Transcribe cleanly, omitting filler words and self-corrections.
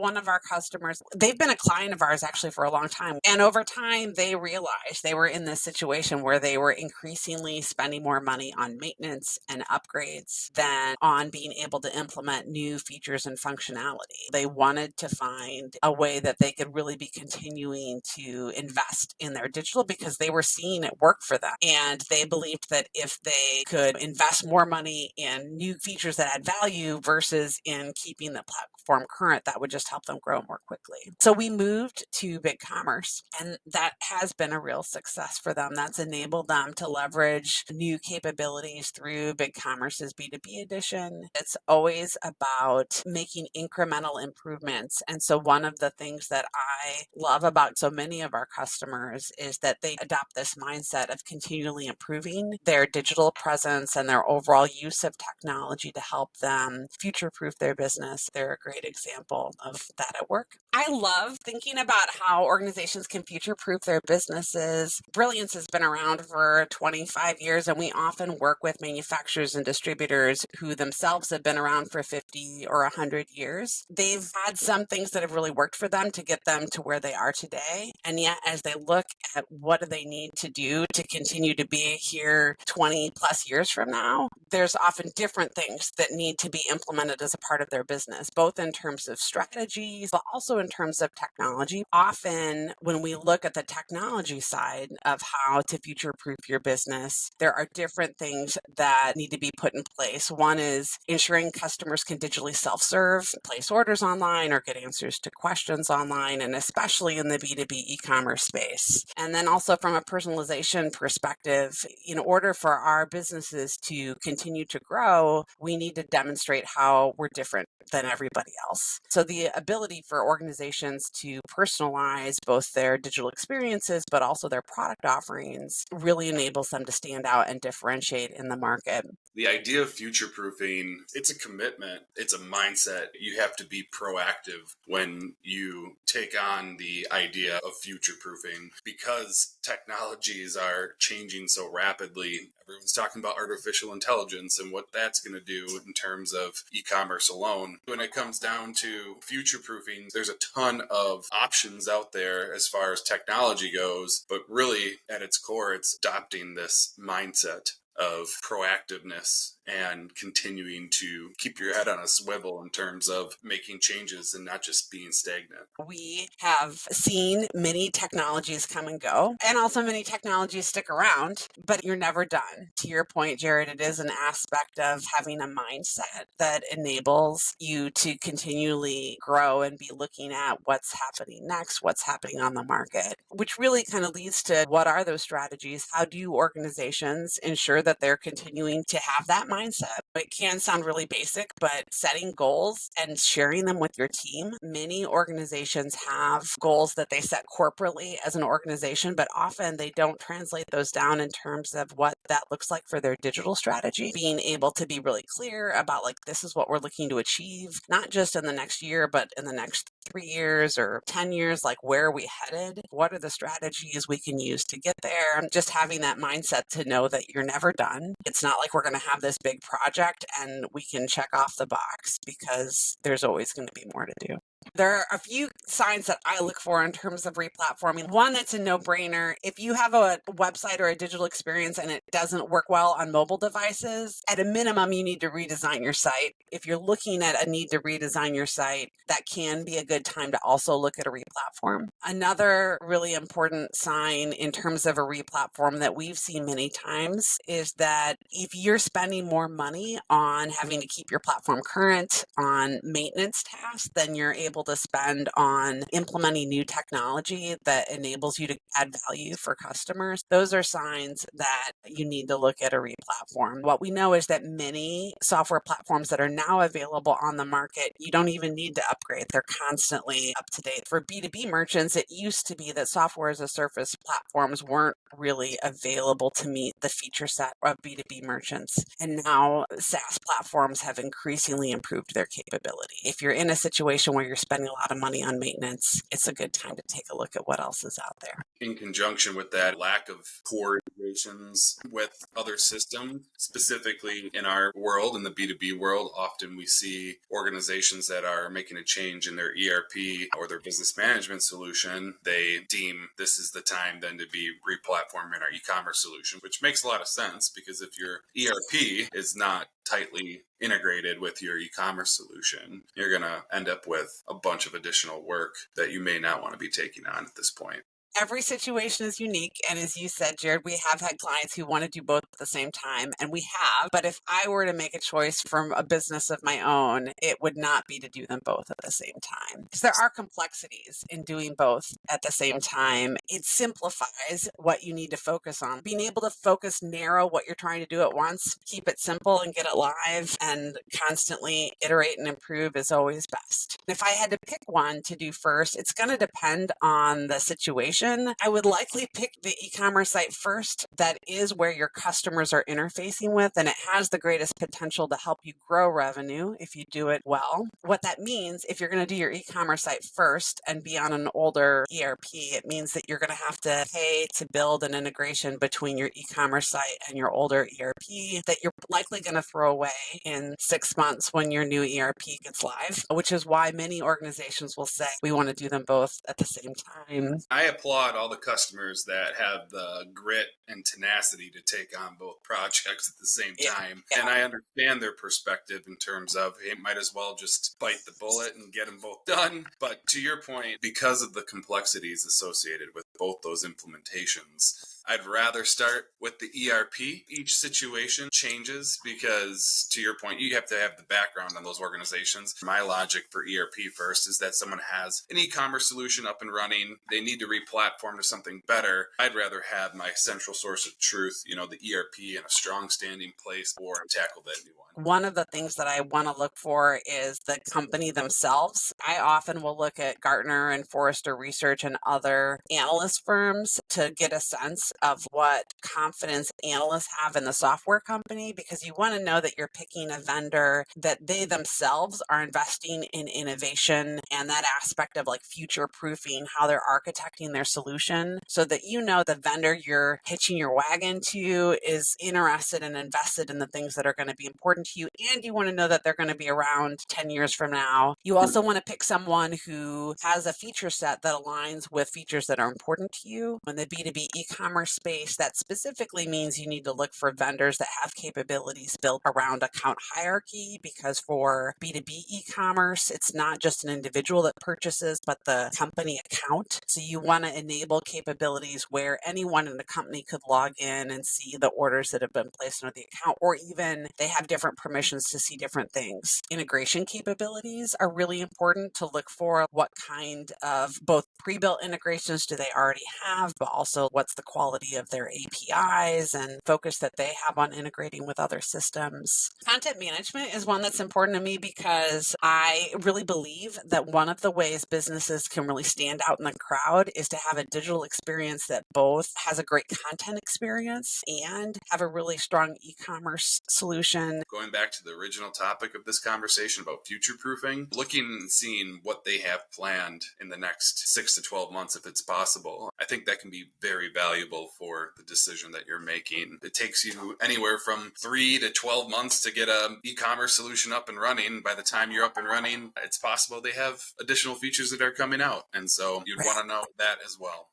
One of our customers, they've been a client of ours actually for a long time. And over time, they realized they were in this situation where they were increasingly spending more money on maintenance and upgrades than on being able to implement new features and functionality. They wanted to find a way that they could really be continuing to invest in their digital because they were seeing it work for them. And they believed that if they could invest more money in new features that add value versus in keeping the platform current, that would just help them grow more quickly. So we moved to BigCommerce, and that has been a real success for them. That's enabled them to leverage new capabilities through BigCommerce's B2B edition. It's always about making incremental improvements. And so one of the things that I love about so many of our customers is that they adopt this mindset of continually improving their digital presence and their overall use of technology to help them future-proof their business. They're a great example of that at work. I love thinking about how organizations can future-proof their businesses. Brilliance has been around for 25 years, and we often work with manufacturers and distributors who themselves have been around for 50 or 100 years. They've had some things that have really worked for them to get them to where they are today. And yet, as they look at what do they need to do to continue to be here 20 plus years from now, there's often different things that need to be implemented as a part of their business, both in terms of strategies, but also in terms of technology. Often, when we look at the technology side of how to future-proof your business, there are different things that need to be put in place. One is ensuring customers can digitally self-serve, place orders online, or get answers to questions online, and especially in the B2B e-commerce space. And then also from a personalization perspective, in order for our businesses to continue to grow, we need to demonstrate how we're different than everybody else. So the ability for organizations to personalize both their digital experiences, but also their product offerings really enables them to stand out and differentiate in the market. The idea of future-proofing, it's a commitment, it's a mindset. You have to be proactive when you take on the idea of future-proofing because technologies are changing so rapidly. Everyone's talking about artificial intelligence and what that's going to do in terms of e-commerce alone. When it comes down to future-proofing, there's a ton of options out there as far as technology goes, but really at its core, it's adopting this mindset of proactiveness and continuing to keep your head on a swivel in terms of making changes and not just being stagnant. We have seen many technologies come and go, and also many technologies stick around, but you're never done. To your point, Jared, it is an aspect of having a mindset that enables you to continually grow and be looking at what's happening next, what's happening on the market, which really kind of leads to what are those strategies? How do organizations ensure that they're continuing to have that mindset? It can sound really basic, but setting goals and sharing them with your team. Many organizations have goals that they set corporately as an organization, but often they don't translate those down in terms of what that looks like for their digital strategy. Being able to be really clear about this is what we're looking to achieve, not just in the next year, but in the next 3 years or 10 years, where are we headed? What are the strategies we can use to get there? Just having that mindset to know that you're never done. It's not like we're going to have this big project and we can check off the box because there's always going to be more to do. There are a few signs that I look for in terms of replatforming. One that's a no-brainer. If you have a website or a digital experience and it doesn't work well on mobile devices, at a minimum, you need to redesign your site. If you're looking at a need to redesign your site, that can be a good time to also look at a replatform. Another really important sign in terms of a replatform that we've seen many times is that if you're spending more money on having to keep your platform current, on maintenance tasks, then you're able to spend on implementing new technology that enables you to add value for customers. Those are signs that you need to look at a replatform. What we know is that many software platforms that are now available on the market, you don't even need to upgrade. They're constantly up to date. For B2B merchants, it used to be that software as a service platforms weren't really available to meet the feature set of B2B merchants. And now SaaS platforms have increasingly improved their capability. If you're in a situation where you're spending a lot of money on maintenance, it's a good time to take a look at what else is out there. In conjunction with that, lack of core integrations with other systems, specifically in our world, in the B2B world, often we see organizations that are making a change in their ERP or their business management solution. They deem this is the time then to be replatforming our e-commerce solution, which makes a lot of sense because if your ERP is not tightly integrated with your e-commerce solution, you're going to end up with a bunch of additional work that you may not want to be taking on at this point. Every situation is unique. And as you said, Jared, we have had clients who want to do both at the same time, and we have. But if I were to make a choice from a business of my own, it would not be to do them both at the same time. Because there are complexities in doing both at the same time. It simplifies what you need to focus on. Being able to focus, narrow what you're trying to do at once, keep it simple and get it live, and constantly iterate and improve is always best. If I had to pick one to do first, it's going to depend on the situation. I would likely pick the e-commerce site first. That is where your customers are interfacing with, and it has the greatest potential to help you grow revenue if you do it well. What that means, if you're going to do your e-commerce site first and be on an older ERP, it means that you're going to have to pay to build an integration between your e-commerce site and your older ERP that you're likely going to throw away in 6 months when your new ERP gets live, which is why many organizations will say we want to do them both at the same time. I applaud all the customers that have the grit and tenacity to take on both projects at the same time. Yeah. And I understand their perspective in terms of, hey, might as well just bite the bullet and get them both done. But to your point, because of the complexities associated with both those implementations, I'd rather start with the ERP. Each situation changes because, to your point, you have to have the background on those organizations. My logic for ERP first is that someone has an e-commerce solution up and running. They need to replatform to something better. I'd rather have my central source of truth, the ERP, in a strong standing place or tackle that new one. One of the things that I want to look for is the company themselves. I often will look at Gartner and Forrester Research and other analyst firms to get a sense of what confidence analysts have in the software company, because you want to know that you're picking a vendor that they themselves are investing in innovation and that aspect of like future proofing, how they're architecting their solution, so that the vendor you're hitching your wagon to is interested and invested in the things that are going to be important to you, and you want to know that they're going to be around 10 years from now. You also want to pick someone who has a feature set that aligns with features that are important to you. In the B2B e-commerce space, that specifically means you need to look for vendors that have capabilities built around account hierarchy, because for B2B e-commerce, it's not just an individual that purchases, but the company account. So you want to enable capabilities where anyone in the company could log in and see the orders that have been placed under the account, or even they have different permissions to see different things. Integration capabilities are really important to look for. What kind of both pre-built integrations do they already have, but also what's the quality of their APIs and focus that they have on integrating with other systems. Content management is one that's important to me because I really believe that one of the ways businesses can really stand out in the crowd is to have a digital experience that both has a great content experience and have a really strong e-commerce solution. Going back to the original topic of this conversation about future proofing, looking and seeing what they have planned in the next 6 to 12 months, if it's possible, I think that can be very valuable for the decision that you're making. It takes you anywhere from 3 to 12 months to get an e-commerce solution up and running. By the time you're up and running, it's possible they have additional features that are coming out. And so you'd want to know that as well.